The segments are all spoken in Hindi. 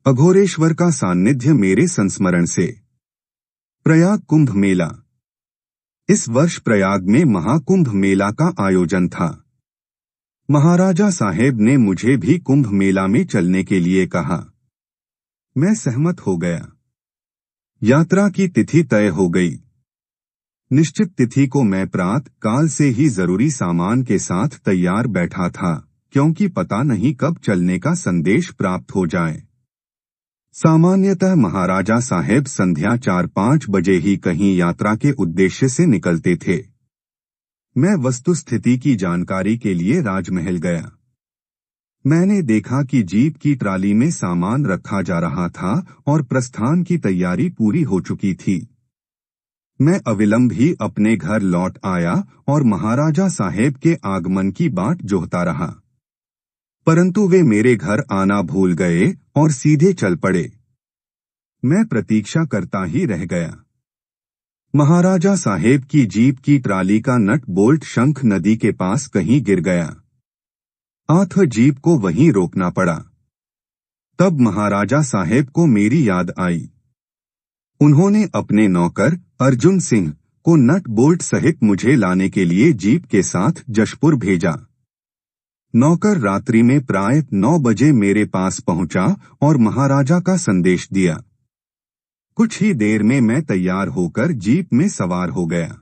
अघोरेश्वर का सान्निध्य मेरे संस्मरण से। प्रयाग कुंभ मेला। इस वर्ष प्रयाग में महाकुंभ मेला का आयोजन था। महाराजा साहेब ने मुझे भी कुंभ मेला में चलने के लिए कहा। मैं सहमत हो गया। यात्रा की तिथि तय हो गई। निश्चित तिथि को मैं प्रातः काल से ही जरूरी सामान के साथ तैयार बैठा था, क्योंकि पता नहीं कब चलने का संदेश प्राप्त हो जाए। सामान्यतः महाराजा साहेब संध्या 4-5 बजे ही कहीं यात्रा के उद्देश्य से निकलते थे। मैं वस्तुस्थिति की जानकारी के लिए राजमहल गया। मैंने देखा कि जीप की ट्राली में सामान रखा जा रहा था और प्रस्थान की तैयारी पूरी हो चुकी थी। मैं अविलंब ही अपने घर लौट आया और महाराजा साहेब के आगमन की बाट जोहता रहा, परंतु वे मेरे घर आना भूल गए और सीधे चल पड़े। मैं प्रतीक्षा करता ही रह गया। महाराजा साहेब की जीप की ट्राली का नट बोल्ट शंख नदी के पास कहीं गिर गया। अतः जीप को वहीं रोकना पड़ा। तब महाराजा साहेब को मेरी याद आई। उन्होंने अपने नौकर अर्जुन सिंह को नट बोल्ट सहित मुझे लाने के लिए जीप के साथ जशपुर भेजा। नौकर रात्रि में प्राय 9 बजे मेरे पास पहुंचा और महाराजा का संदेश दिया। कुछ ही देर में मैं तैयार होकर जीप में सवार हो गया।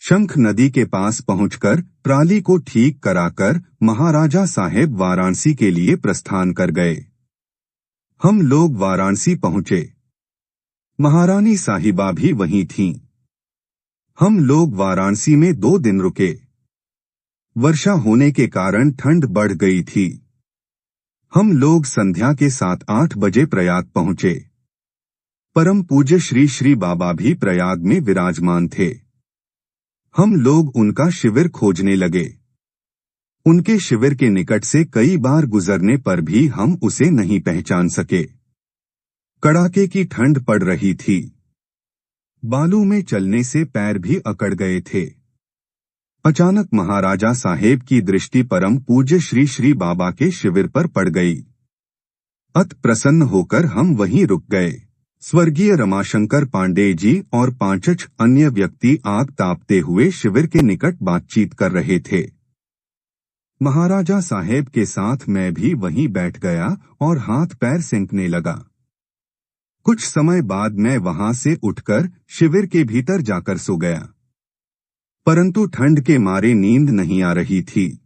शंख नदी के पास पहुंचकर ट्राली को ठीक कराकर महाराजा साहेब वाराणसी के लिए प्रस्थान कर गए। हम लोग वाराणसी पहुंचे। महारानी साहिबा भी वहीं थीं। हम लोग वाराणसी में 2 दिन रुके। वर्षा होने के कारण ठंड बढ़ गई थी। हम लोग संध्या के 7-8 बजे प्रयाग पहुंचे। परम पूज्य श्री श्री बाबा भी प्रयाग में विराजमान थे। हम लोग उनका शिविर खोजने लगे। उनके शिविर के निकट से कई बार गुजरने पर भी हम उसे नहीं पहचान सके। कड़ाके की ठंड पड़ रही थी। बालू में चलने से पैर भी अकड़ गए थे। अचानक महाराजा साहेब की दृष्टि परम पूज्य श्री श्री बाबा के शिविर पर पड़ गई। अत प्रसन्न होकर हम वहीं रुक गए। स्वर्गीय रमाशंकर पांडे जी और 5 अन्य व्यक्ति आग तापते हुए शिविर के निकट बातचीत कर रहे थे। महाराजा साहेब के साथ मैं भी वहीं बैठ गया और हाथ पैर सेंकने लगा। कुछ समय बाद मैं वहां से उठकर शिविर के भीतर जाकर सो गया, परंतु ठंड के मारे नींद नहीं आ रही थी।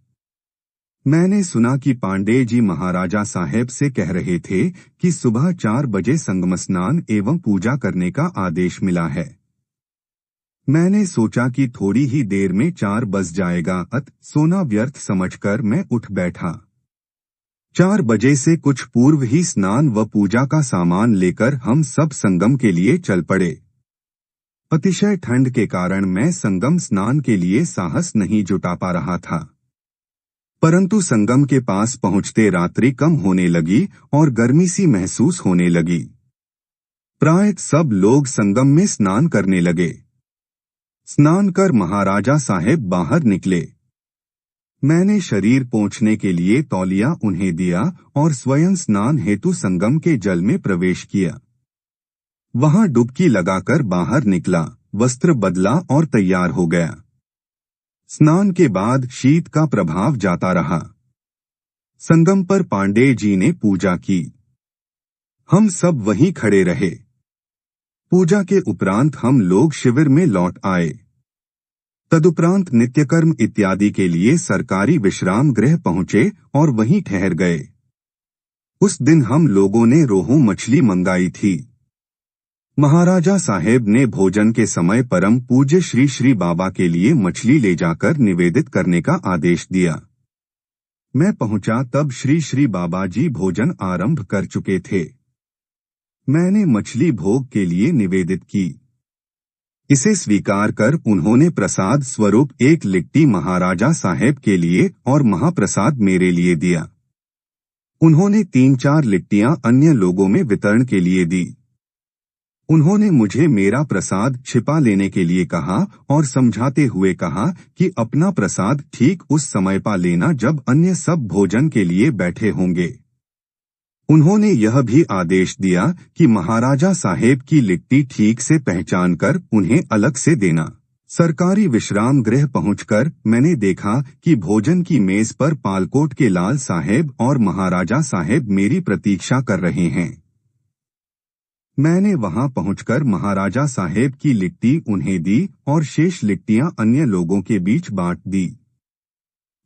मैंने सुना कि पांडे जी महाराजा साहेब से कह रहे थे कि सुबह 4 बजे संगम स्नान एवं पूजा करने का आदेश मिला है। मैंने सोचा कि थोड़ी ही देर में 4 बज जाएगा, अत सोना व्यर्थ समझकर मैं उठ बैठा। 4 बजे से कुछ पूर्व ही स्नान व पूजा का सामान लेकर हम सब संगम के लिए चल पड़े। अतिशय ठंड के कारण मैं संगम स्नान के लिए साहस नहीं जुटा पा रहा था, परंतु संगम के पास पहुंचते रात्रि कम होने लगी और गर्मी सी महसूस होने लगी। प्राय सब लोग संगम में स्नान करने लगे। स्नान कर महाराजा साहेब बाहर निकले। मैंने शरीर पोंछने के लिए तौलिया उन्हें दिया और स्वयं स्नान हेतु संगम के जल में प्रवेश किया। वहां डुबकी लगाकर बाहर निकला, वस्त्र बदला और तैयार हो गया। स्नान के बाद शीत का प्रभाव जाता रहा। संगम पर पांडे जी ने पूजा की। हम सब वहीं खड़े रहे। पूजा के उपरांत हम लोग शिविर में लौट आए। तदुपरांत नित्यकर्म इत्यादि के लिए सरकारी विश्राम गृह पहुंचे और वहीं ठहर गए। उस दिन हम लोगों ने रोहू मछली मंगाई थी। महाराजा साहेब ने भोजन के समय परम पूज्य श्री श्री बाबा के लिए मछली ले जाकर निवेदित करने का आदेश दिया। मैं पहुंचा तब श्री श्री बाबा जी भोजन आरंभ कर चुके थे। मैंने मछली भोग के लिए निवेदित की। इसे स्वीकार कर उन्होंने प्रसाद स्वरूप 1 लिट्टी महाराजा साहेब के लिए और महाप्रसाद मेरे लिए दिया। उन्होंने 3-4 लिट्टियां अन्य लोगों में वितरण के लिए दी। उन्होंने मुझे मेरा प्रसाद छिपा लेने के लिए कहा और समझाते हुए कहा कि अपना प्रसाद ठीक उस समय पा लेना जब अन्य सब भोजन के लिए बैठे होंगे। उन्होंने यह भी आदेश दिया कि महाराजा साहेब की लिट्टी ठीक से पहचानकर उन्हें अलग से देना। सरकारी विश्राम गृह पहुंचकर मैंने देखा कि भोजन की मेज पर पालकोट के लाल साहेब और महाराजा साहेब मेरी प्रतीक्षा कर रहे हैं। मैंने वहां पहुंचकर महाराजा साहेब की लिट्टी उन्हें दी और शेष लिट्टियां अन्य लोगों के बीच बांट दी।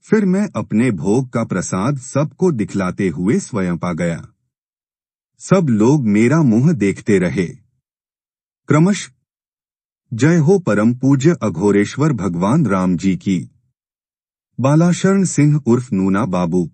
फिर मैं अपने भोग का प्रसाद सबको दिखलाते हुए स्वयं आ गया। सब लोग मेरा मुंह देखते रहे। क्रमश जय हो परम पूज्य अघोरेश्वर भगवान राम जी की। बालाशरण सिंह उर्फ नूना बाबू।